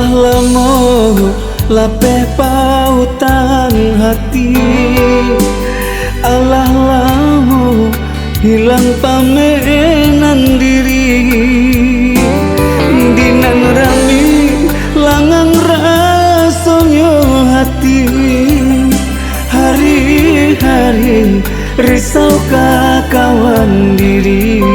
Alah lamo lapeh pautan hati, alah lamo hilang pamenan diri. Dinan rami langang rasonyo hati, hari-hari risau kawan diri.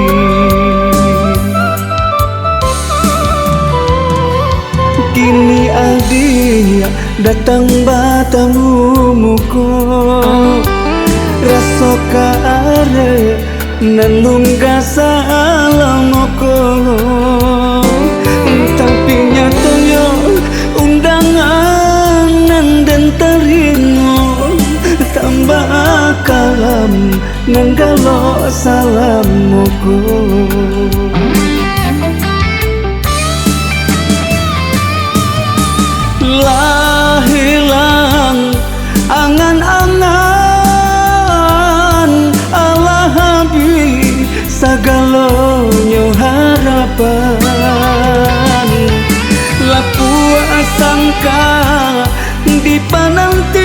Kini adia datang batamu muko, raso kare nandungga salamoko. Tapi nyatanya undangan dan terino, tambah kalam nanggalo salamoko. Lah hilang angan-angan, alah habis sagalonyo harapan. Lapu sangka di panantian,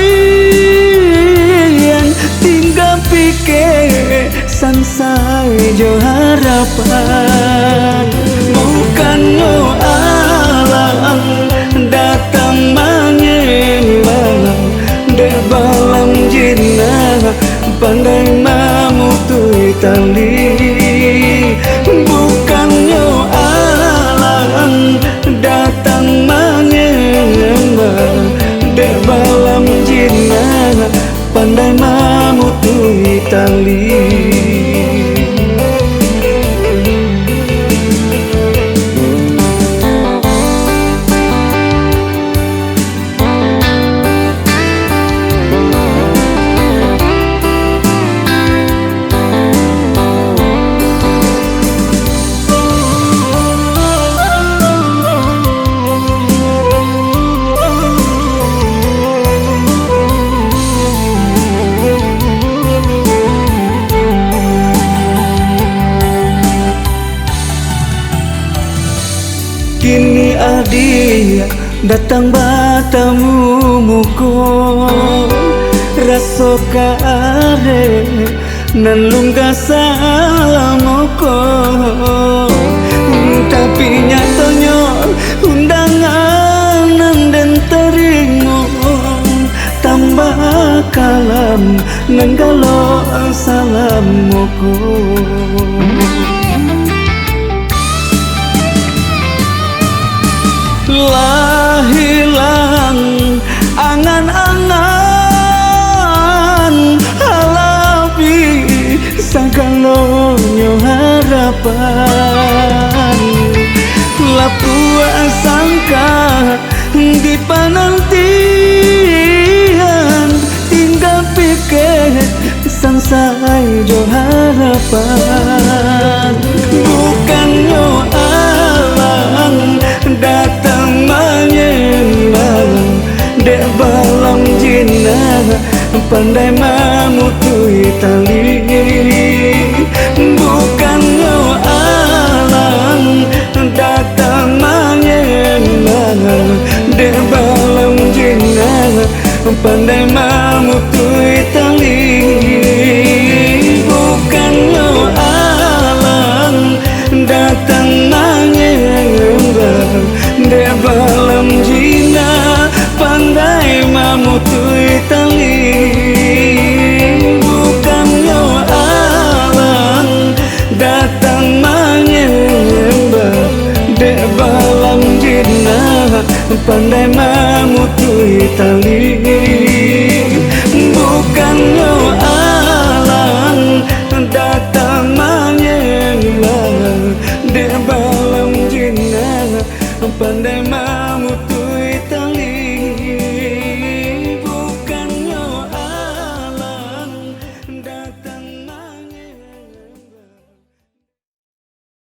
tinggal pikir sansai jo harapan. Bukan no alang datang menyembang dek balam jinah, pandai mamutui tali. Bukannya alang datang menyembang dek balam jinah, pandai mamutui tali. Kini adia datang batamu muko, raso kare nan lungga salamoko. Tapi nyatanya undangan dan terimo, tambah kalam nan galo salamoko. Lah hilang angan-angan, halapi sagalonyo harapan. Lapu sangka di panantian, tinggal pikir sansai jo harapan. Bukannya alang datang menyembang dek balam jinah, pandai mamutui tali. Bukannya alang datang menyembang dek balam jinah, pandai mamutui tali. Bukannya alang datang menyembang dek balam jinah, pandai mamutui tali. Bukannya alang datang menyembang dek balam jinah, pandai mamutui tali. Bukannya